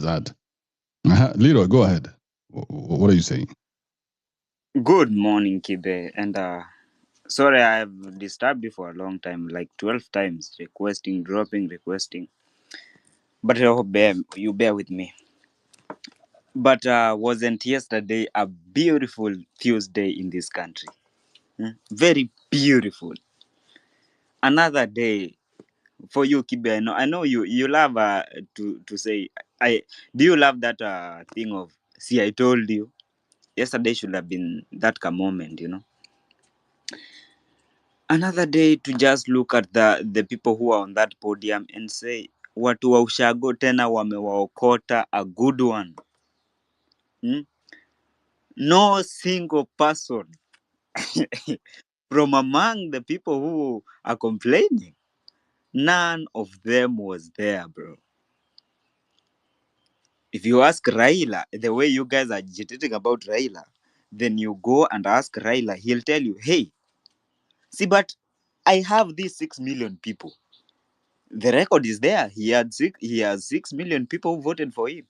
is that? Leroy, go ahead. What are you saying? Good morning, Kibe. And sorry, I've disturbed you for a long time, like 12 times, requesting, dropping, requesting. But I hope you bear with me. But wasn't yesterday a beautiful Tuesday in this country? Very beautiful. Another day for you, Kibe. I know you love to say. I do you love that thing of see? I told you yesterday should have been that moment. Another day to just look at the people who are on that podium and say watu wa ushago tena wamewaokota a good one. No single person from among the people who are complaining, none of them was there, bro. If you ask Raila the way you guys are agitating about Raila, then you go and ask Raila, he'll tell you, hey, see, but I have these 6 million people. The record is there. He has 6 million people who voted for him.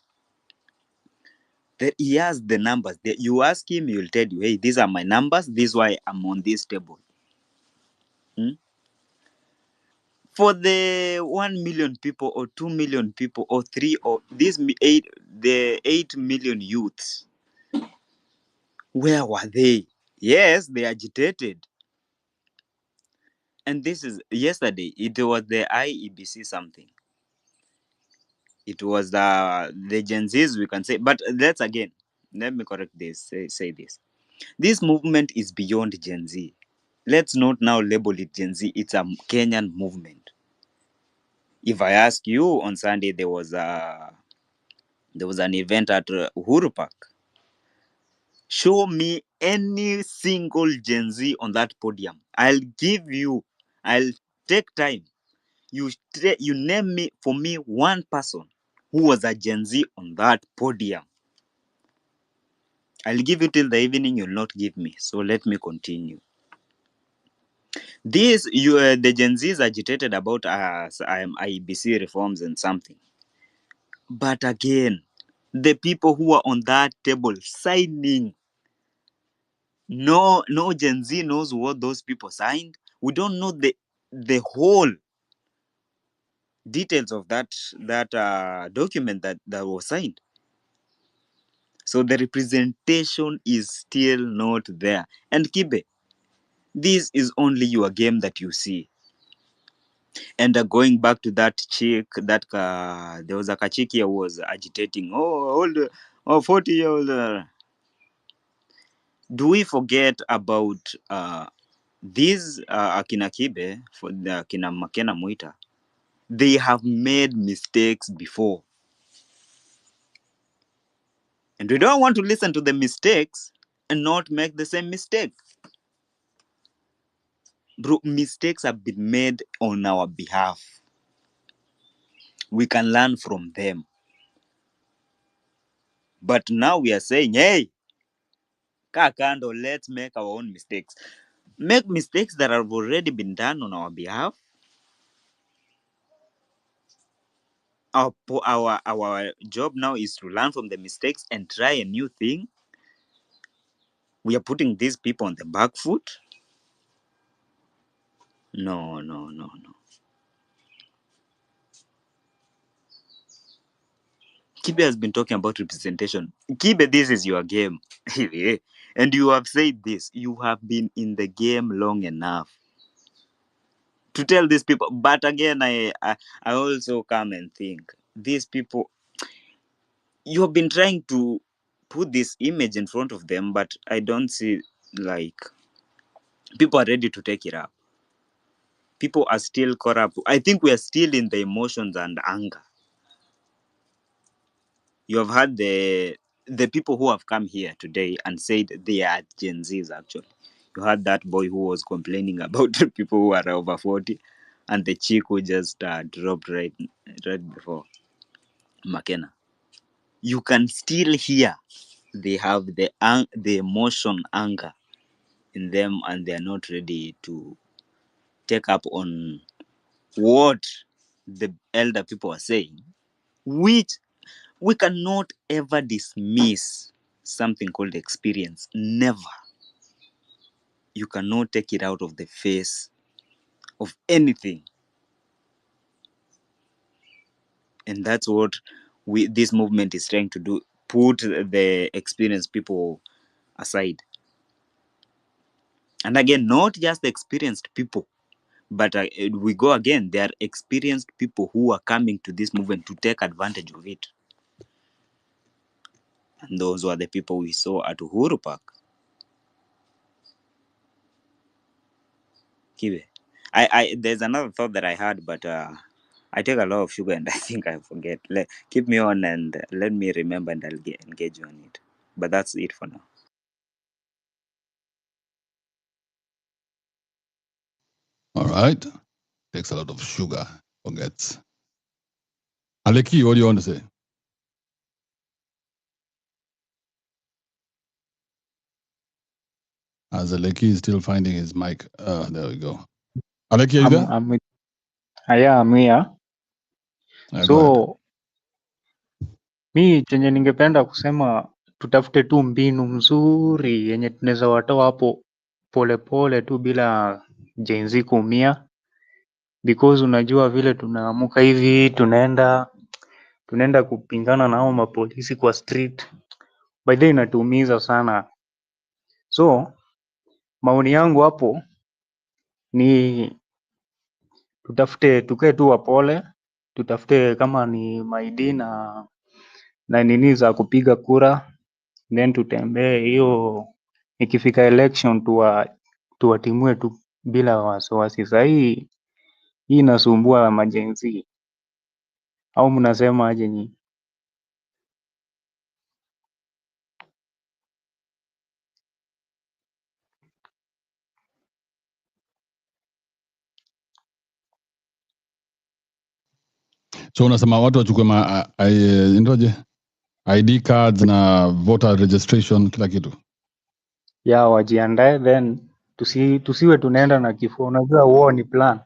That he has the numbers. You ask him, he will tell you, hey, these are my numbers. This is why I'm on this table. Hmm? For the 1 million people or 2 million people or three or the 8 million youths, where were they? Yes, they agitated. And this is yesterday. It was the IEBC something. It was the Gen Zs, we can say. But let me correct this. Say this. This movement is beyond Gen Z. Let's not now label it Gen Z. It's a Kenyan movement. If I ask you on Sunday, there was an event at Uhuru Park. Show me any single Gen Z on that podium. I'll take time. You name me for me one person who was a Gen Z on that podium. I'll give you till the evening. You'll not give me. So let me continue. The Gen Zs agitated about IBC reforms and something. But again, the people who are on that table signing, no Gen Z knows what those people signed. We don't know the whole details of that document that was signed. So the representation is still not there. And Kibe, this is only your game that you see. And going back to that chick, there was a kachiki who was agitating. Oh, old, 40-year-old. Do we forget about these Akina Kibe, for the Akina Makena Muita? They have made mistakes before. And we don't want to listen to the mistakes and not make the same mistake. Bro, mistakes have been made on our behalf. We can learn from them. But now we are saying, hey, Kakando, let's make our own mistakes. Make mistakes that have already been done on our behalf. Our job now is to learn from the mistakes and try a new thing. We are putting these people on the back foot. No, no, no, no. Kibe has been talking about representation. Kibe, this is your game. And you have said this. You have been in the game long enough to tell these people. But again, I also come and think these people, you have been trying to put this image in front of them, but I don't see like people are ready to take it up. People are still caught up. I think we are still in the emotions and anger. You have had the people who have come here today and said they are Gen Zs actually. You had that boy who was complaining about the people who are over 40 and the chick who just dropped right before McKenna. You can still hear they have the emotion anger in them and they are not ready to take up on what the elder people are saying, which We cannot ever dismiss something called experience. Never. You cannot take it out of the face of anything. And that's what this movement is trying to do. Put the experienced people aside. And again, not just the experienced people, but we go again, there are experienced people who are coming to this movement to take advantage of it. And those were the people we saw at Uhuru Park. Kibe. There's another thought that I had, but I take a lot of sugar and I think I forget. Keep me on and let me remember and I'll engage you on it. But that's it for now. All right. Takes a lot of sugar. Forgets. Aleki, what do you want to say? As Aleki is still finding his mic. There we go. Aleki, are you there? I'm here. So mi chenye ningependa kusema tutafute tu mbinu mzuri yenye tunaweza watoa hapo polepole tu bila Genz kuumia, because unajua vile tunaamuka hivi tunaenda kupingana na hao mapolisi kwa street, by the way inatuumiza sana. So maoni yangu hapo ni tukae tu wapole, tutafute kama ni maidi na nini za kupiga kura, then tutembee hiyo, ikifika election tuwatimue tu bila wasiwasi. Sahii hii inasumbua majenzi, au mnasema aje nyinyi? So unasema watu wachukue ndoje ID cards na voter registration kila kitu. Ya wajiandae, then tusiwe tunaenda na kifua. Unajua huo ni plan.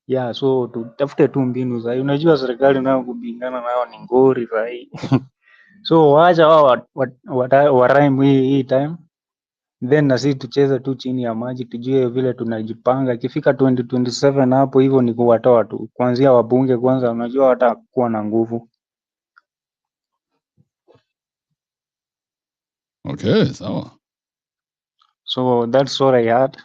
Ya so tutafute tu mbinu zaidi. Unajua serikali nayo kupingana nayo ni ngori zaidi. So waacha wao waraimu hii time, then na sisi tucheze tu chini ya maji, tujue vile tunajipanga. Ikifika 2027 hapo hivyo ni kuwatoa tu, kuanzia wabunge kwanza, unajua watakuwa na nguvu. Okay, sawa. So that's what I had.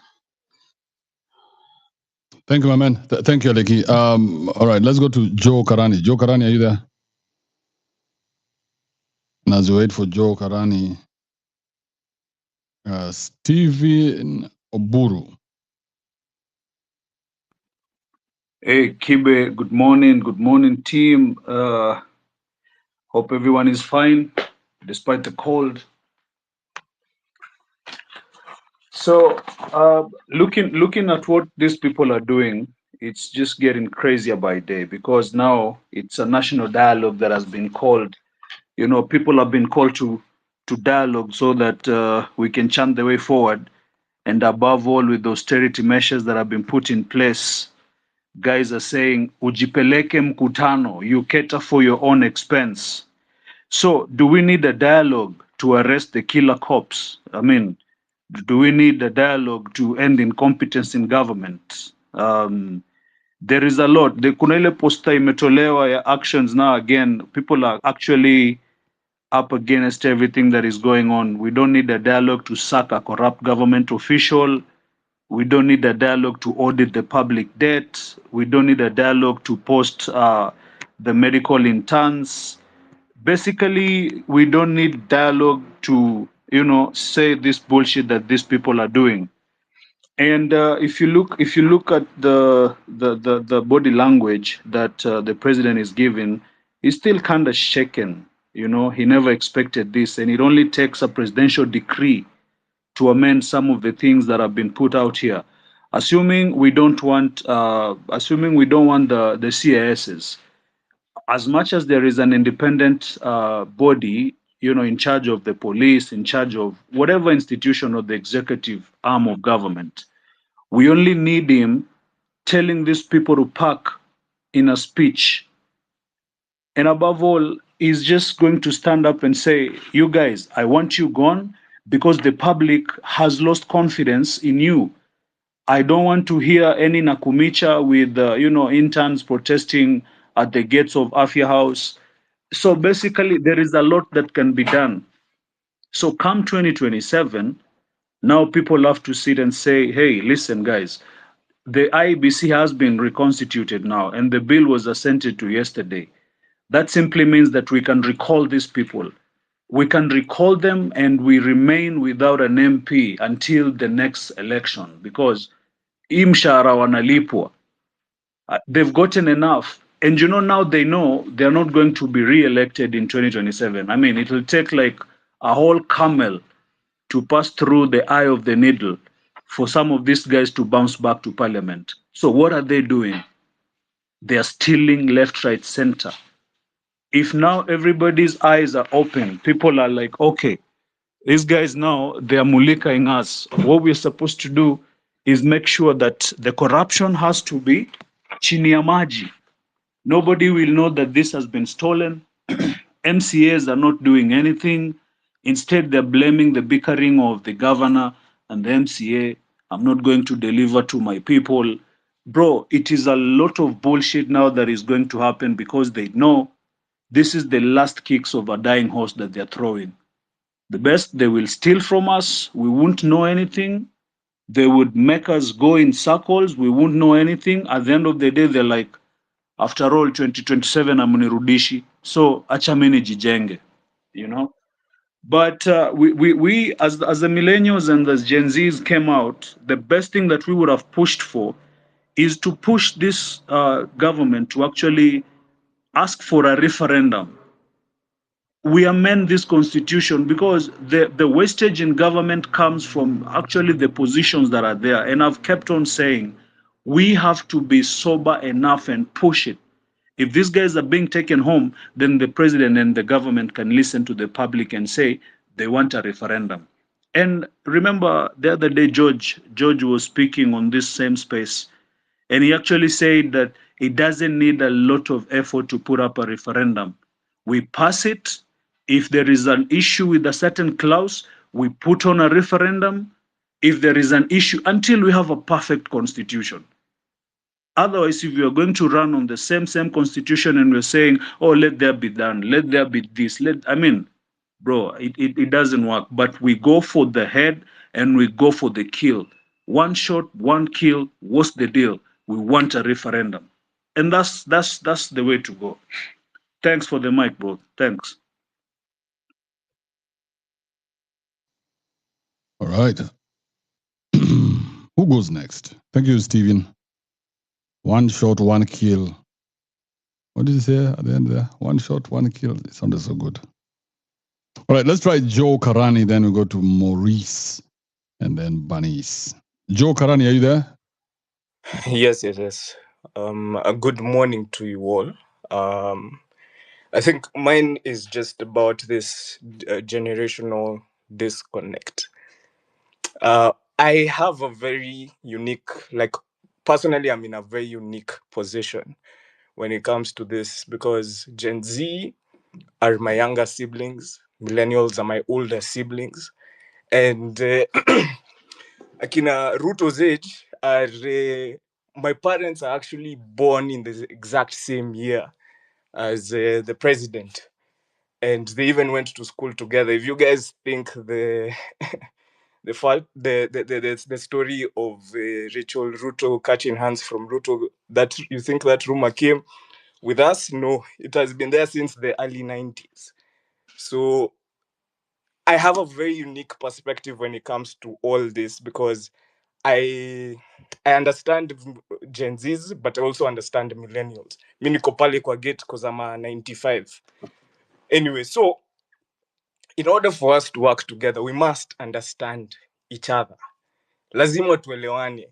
Thank you, my man. Thank you, Aleki. All right, let's go to Joe Karani. Joe Karani, are you there? And as we wait for Joe Karani, Steven Oburu. Hey, Kibe, good morning, team. Hope everyone is fine, despite the cold. So, looking at what these people are doing, it's just getting crazier by day, because now it's a national dialogue that has been called. You know, people have been called to dialogue so that we can chant the way forward, and above all, with the austerity measures that have been put in place. Guys are saying, ujipeleke mkutano, you cater for your own expense. So do we need a dialogue to arrest the killer cops? I mean, do we need a dialogue to end incompetence in government? There is a lot. The kuna ile posta imetolewa ya actions now. Again, people are actually up against everything that is going on. We don't need a dialogue to sack a corrupt government official. We don't need a dialogue to audit the public debt. We don't need a dialogue to post the medical interns. Basically, we don't need dialogue to, say this bullshit that these people are doing. And if you look at the body language that the president is giving, he's still kind of shaken. He never expected this, and it only takes a presidential decree to amend some of the things that have been put out here. Assuming we don't want the CISs, as much as there is an independent body, in charge of the police, in charge of whatever institution or the executive arm of government, we only need him telling these people to pack in a speech And above all, he's just going to stand up and say, you guys, I want you gone because the public has lost confidence in you. I don't want to hear any Nakumicha with, interns protesting at the gates of Afia House. So basically, there is a lot that can be done. So come 2027, now people have to sit and say, hey, listen, guys, the IEBC has been reconstituted now, and the bill was assented to yesterday. That simply means that we can recall these people. We can recall them and we remain without an MP until the next election because imshara wanalipwa. They've gotten enough. And now they know they're not going to be re-elected in 2027. I mean, it will take like a whole camel to pass through the eye of the needle for some of these guys to bounce back to parliament. So what are they doing? They are stealing left, right, center. If now everybody's eyes are open, people are like, okay, these guys now, they are mulikaing us. What we're supposed to do is make sure that the corruption has to be chini ya maji. Nobody will know that this has been stolen. MCAs are not doing anything. Instead, they're blaming the bickering of the governor and the MCA. I'm not going to deliver to my people. Bro, it is a lot of bullshit now that is going to happen because they know this is the last kicks of a dying horse that they're throwing. The best, they will steal from us. We won't know anything. They would make us go in circles. We won't know anything. At the end of the day, they're like, after all, 2027 amnirudishi. So acha mimi nijijenge, But we as the millennials and as Gen Zs came out, the best thing that we would have pushed for is to push this government to actually ask for a referendum. We amend this constitution because the wastage in government comes from actually the positions that are there. And I've kept on saying, we have to be sober enough and push it. If these guys are being taken home, then the president and the government can listen to the public and say they want a referendum. And remember the other day, George was speaking on this same space. And he actually said that it doesn't need a lot of effort to put up a referendum. We pass it. If there is an issue with a certain clause, we put on a referendum. If there is an issue, until we have a perfect constitution. Otherwise, if you are going to run on the same constitution and we're saying, oh, let there be done, let there be this, bro, it doesn't work. But we go for the head and we go for the kill. One shot, one kill, what's the deal? We want a referendum. And that's the way to go. Thanks for the mic, bro. Thanks. All right. Who goes next? Thank you, Steven. One shot, one kill. What did you say at the end there? One shot, one kill. It sounded so good. All right, let's try Joe Karani. Then we go to Maurice and then Banis. Joe Karani, are you there? Yes. A good morning to you all. I think mine is just about this generational disconnect. I have a very unique, personally, I'm in a very unique position when it comes to this because Gen Z are my younger siblings, millennials are my older siblings, and Akina Ruto's age are my parents are actually born in the exact same year as the president, and they even went to school together. If you guys think the the story of Rachel Ruto catching hands from Ruto, that you think that rumor came with us, no, it has been there since the early 90s. So I have a very unique perspective when it comes to all this because I understand Gen Zs, but I also understand millennials. Mi niko pale kwa gate because I'm a 95. Anyway, so in order for us to work together, we must understand each other. Lazima tuelewane.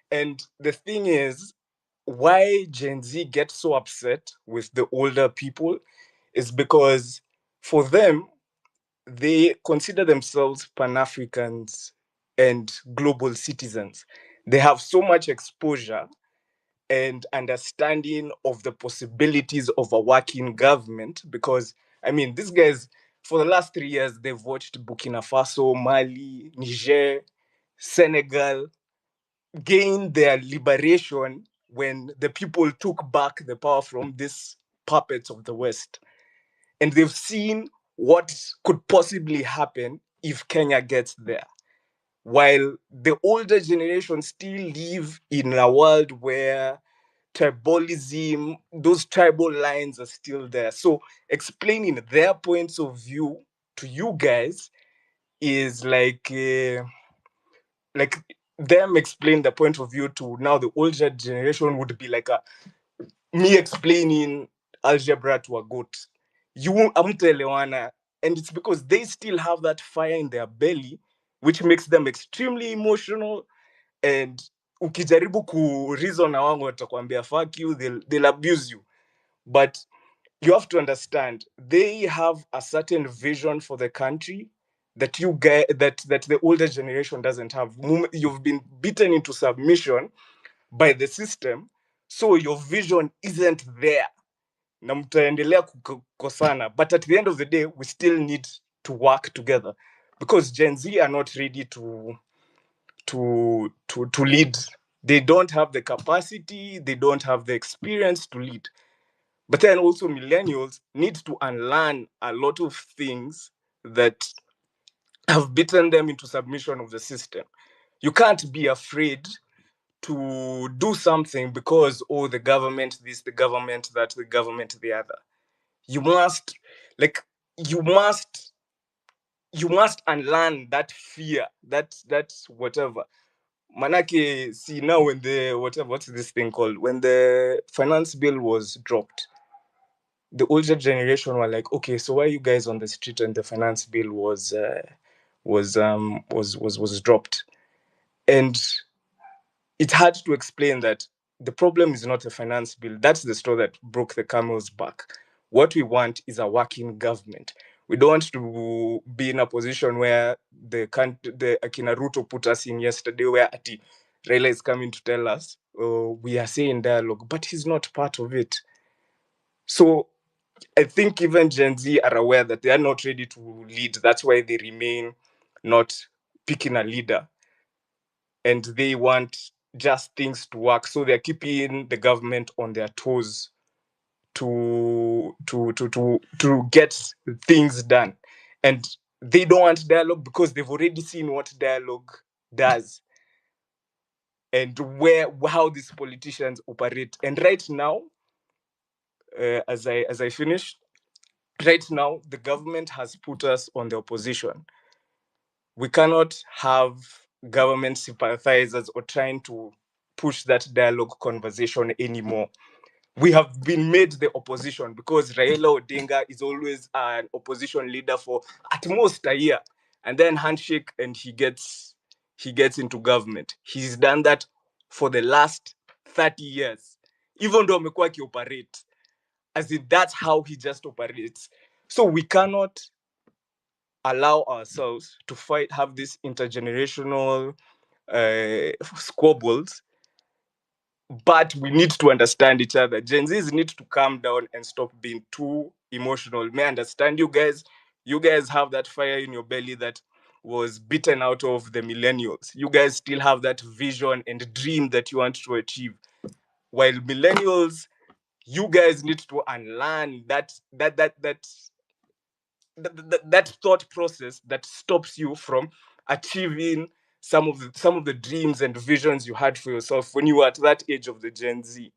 And the thing is, why Gen Z gets so upset with the older people is because for them, they consider themselves Pan-Africans and global citizens. They have so much exposure and understanding of the possibilities of a working government. Because, I mean, these guys, for the last 3 years, they've watched Burkina Faso, Mali, Niger, Senegal gain their liberation when the people took back the power from these puppets of the West. And they've seen what could possibly happen if Kenya gets there. While the older generation still live in a world where tribalism, those tribal lines are still there. So explaining their points of view to you guys is like them explain the point of view to now the older generation would be like me explaining algebra to a goat. You amtaelewana, and it's because they still have that fire in their belly, which makes them extremely emotional. And ukijaribu ku reason na wangu watakwambia fuck you, they'll abuse you. But you have to understand, they have a certain vision for the country that you get that the older generation doesn't have. You've been beaten into submission by the system, so your vision isn't there. Na mtaendelea kukosana, but at the end of the day, we still need to work together, because Gen Z are not ready to lead. They don't have the capacity, they don't have the experience to lead. But then also millennials need to unlearn a lot of things that have beaten them into submission of the system. You can't be afraid to do something because, oh, the government this, the government that, the government the other. You must unlearn that fear, that whatever. Manake, see now when the what's this thing called? When the finance bill was dropped, the older generation were like, okay, so why are you guys on the street and the finance bill was dropped? And it had to explain that the problem is not the finance bill. That's the straw that broke the camel's back. What we want is a working government. We don't want to be in a position where the Akina Ruto put us in yesterday, where Ati Raila is coming to tell us, oh, we are saying dialogue, but he's not part of it. So I think even Gen Z are aware that they are not ready to lead. That's why they remain not picking a leader. And they want just things to work. So they're keeping the government on their toes to get things done. And they don't want dialogue because they've already seen what dialogue does and how these politicians operate. And right now, as I finish, right now, the government has put us on the opposition. We cannot have government sympathizers or trying to push that dialogue conversation anymore. We have been made the opposition because Raila Odinga is always an opposition leader for at most a year, and then handshake and he gets into government. He's done that for the last 30 years, even though amekuwa akioperate, as if that's how he just operates. So we cannot allow ourselves to have this intergenerational squabbles, but we need to understand each other. Gen Zs need to calm down and stop being too emotional. May I understand you guys? You guys have that fire in your belly that was beaten out of the millennials. You guys still have that vision and dream that you want to achieve. While millennials, you guys need to unlearn that thought process that stops you from achieving some of the dreams and visions you had for yourself when you were at that age of the Gen Z.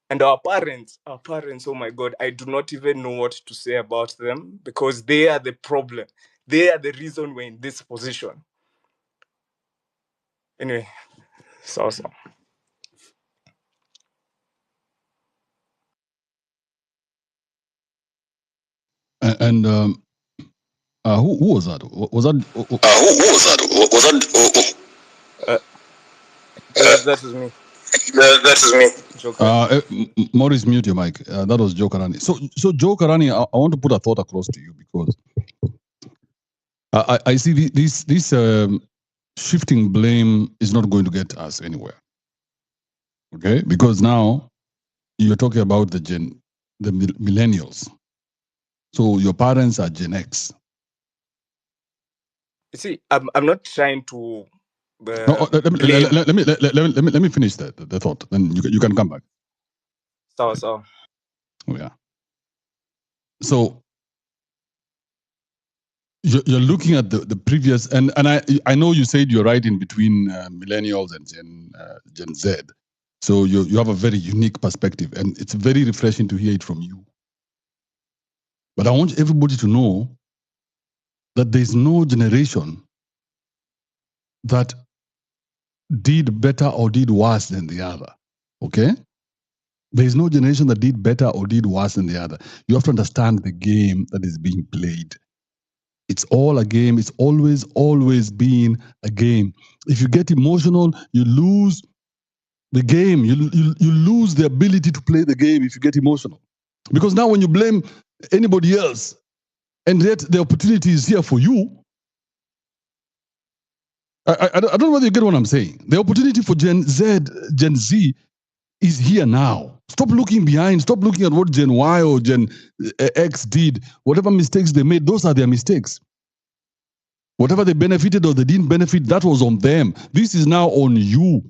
And our parents, oh my God, I do not even know what to say about them because they are the problem. They are the reason we're in this position. Anyway, so. And who was that? Was that? That is me. That is me. Maurice, mute your mic. That was Joe Karani. So Joe Karani, I want to put a thought across to you because I see this shifting blame is not going to get us anywhere. Okay, because now you're talking about the millennials. So your parents are Gen X. You see, I'm not trying to Let blame. me finish the thought. Then you can come back. So. Oh, yeah. So you're looking at the previous, and I know you said you're right in between millennials and Gen Z. So you have a very unique perspective, and it's very refreshing to hear it from you. But I want everybody to know that there's no generation that did better or did worse than the other. Okay? There's no generation that did better or did worse than the other. You have to understand the game that is being played. It's all a game. It's always been a game. If you get emotional, you lose the game. You lose the ability to play the game if you get emotional. Because now when you blame anybody else, and yet the opportunity is here for you, I don't know whether you get what I'm saying. The opportunity for Gen Z is here now. Stop looking behind. Stop looking at what Gen Y or Gen X did. Whatever mistakes they made, those are their mistakes. Whatever they benefited or they didn't benefit, that was on them. This is now on you.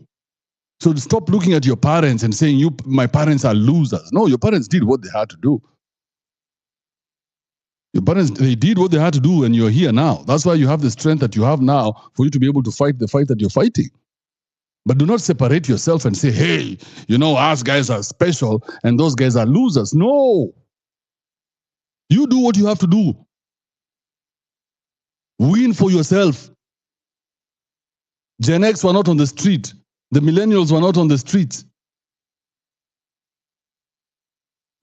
So stop looking at your parents and saying, my parents are losers. No, your parents did what they had to do. Your parents, they did what they had to do, and you're here now. That's why you have the strength that you have now for you to be able to fight the fight that you're fighting. But do not separate yourself and say, hey, us guys are special and those guys are losers. No. You do what you have to do. Win for yourself. Gen X were not on the street. The millennials were not on the street.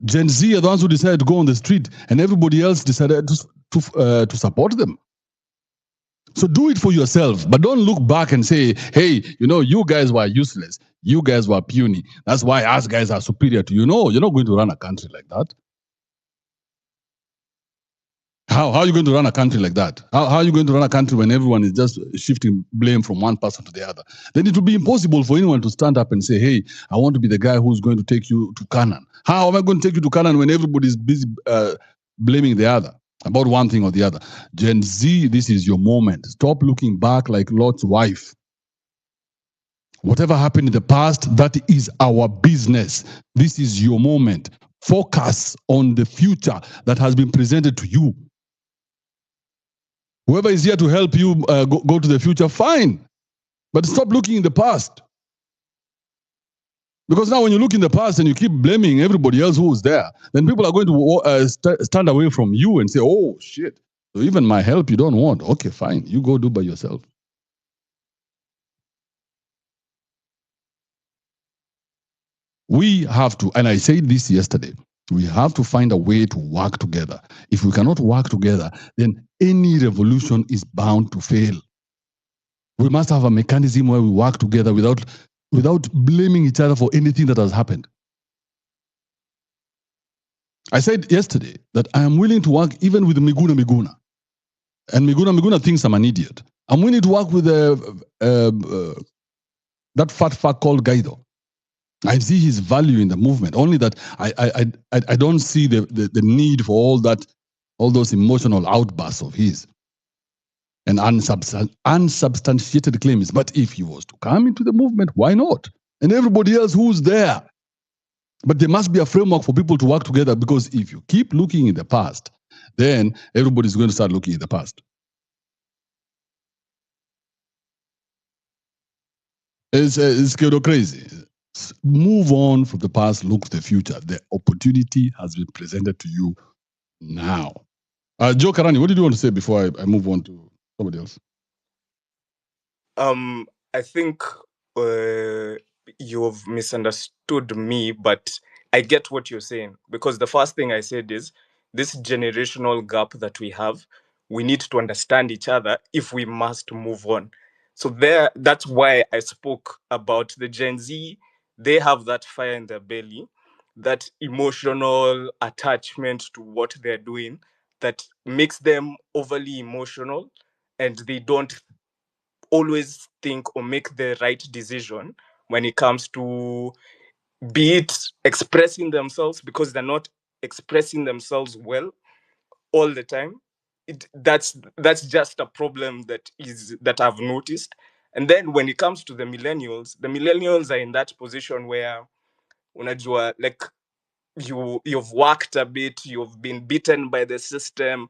Gen Z are the ones who decided to go on the street, and everybody else decided to support them. So do it for yourself, but don't look back and say, hey, you guys were useless. You guys were puny. That's why us guys are superior to you. No, you're not going to run a country like that. How are you going to run a country like that? How are you going to run a country when everyone is just shifting blame from one person to the other? Then it will be impossible for anyone to stand up and say, hey, I want to be the guy who's going to take you to Canaan. How am I going to take you to Canaan when everybody is busy blaming the other about one thing or the other? Gen Z, this is your moment. Stop looking back like Lot's wife. Whatever happened in the past, that is our business. This is your moment. Focus on the future that has been presented to you. Whoever is here to help you go to the future, fine. But stop looking in the past. Because now when you look in the past and you keep blaming everybody else who was there, then people are going to stand away from you and say, oh, shit. So even my help you don't want. Okay, fine. You go do by yourself. We have to, and I said this yesterday, we have to find a way to work together. If we cannot work together, then any revolution is bound to fail. We must have a mechanism where we work together without blaming each other for anything that has happened. I said yesterday that I am willing to work even with Miguna. And Miguna thinks I'm an idiot. I'm willing to work with that fat fuck called Guaido. I see his value in the movement. Only that I don't see the need for all those emotional outbursts of his and unsubstantiated claims. But if he was to come into the movement, why not? And everybody else who's there. But there must be a framework for people to work together, because if you keep looking in the past, then everybody's going to start looking in the past. It's kind of crazy. Move on from the past, look to the future. The opportunity has been presented to you now. Joe Karani, what did you want to say before I move on to somebody else? I think you've misunderstood me, but I get what you're saying, because the first thing I said is this generational gap that we have, we need to understand each other if we must move on. So that's why I spoke about the Gen Z. They have that fire in their belly, that emotional attachment to what they're doing that makes them overly emotional, and they don't always think or make the right decision when it comes to be it expressing themselves, because they're not expressing themselves well all the time. That's just a problem that I've noticed. And then when it comes to the millennials are in that position where unajua, like, you've worked a bit, you've been beaten by the system.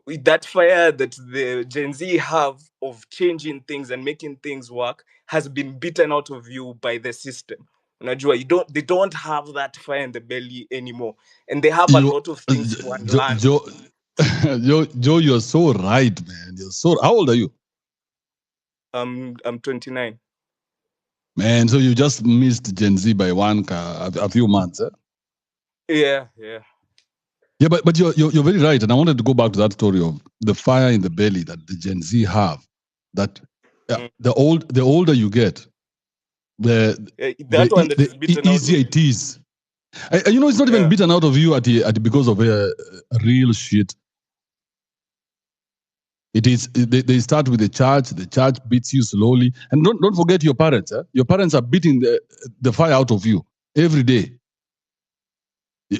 That fire that the Gen Z have of changing things and making things work has been beaten out of you by the system. Unajua, they don't have that fire in the belly anymore, and they have a lot of things to unlearn. Joe, you're so right, man. How old are you? I'm 29. Man, so you just missed Gen Z by a few months. Eh? Yeah. Yeah, but you're very right, and I wanted to go back to that story of the fire in the belly that the Gen Z have. That the older you get, the one that is beaten out easier of it is. You know, it's not even beaten out of you because of real shit. It is they start with the church beats you slowly, and don't forget your parents. Eh? Your parents are beating the fire out of you every day.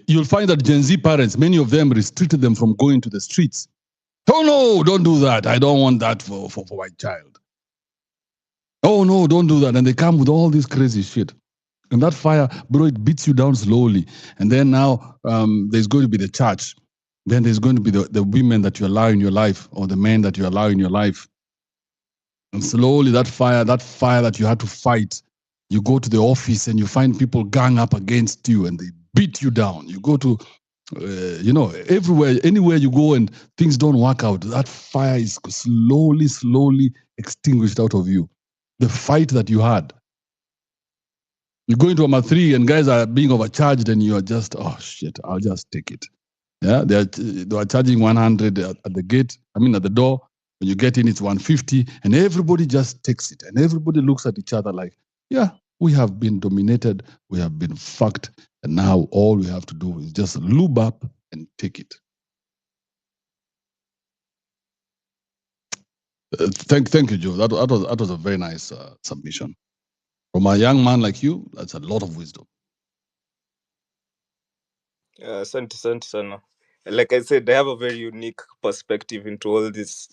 You'll find that Gen Z parents, many of them restricted them from going to the streets. Oh no, don't do that. I don't want that for my child. Oh no, don't do that. And they come with all this crazy shit. And that fire, bro, it beats you down slowly. And then now there's going to be the church. Then there's going to be the women that you allow in your life, or the men that you allow in your life. And slowly that fire that you had to fight, you go to the office and you find people gang up against you and they beat you down. You go to, everywhere, anywhere you go and things don't work out, that fire is slowly extinguished out of you. The fight that you had. You go into a 3 and guys are being overcharged and you are just, oh shit, I'll just take it. Yeah, they are charging 100 at the gate, at the door. When you get in, it's 150, and everybody just takes it. And everybody looks at each other like, yeah, we have been dominated, we have been fucked, and now all we have to do is just lube up and take it. Thank you, Joe. That was a very nice submission. From a young man like you, that's a lot of wisdom. Asante sana. Like I said, they have a very unique perspective into all this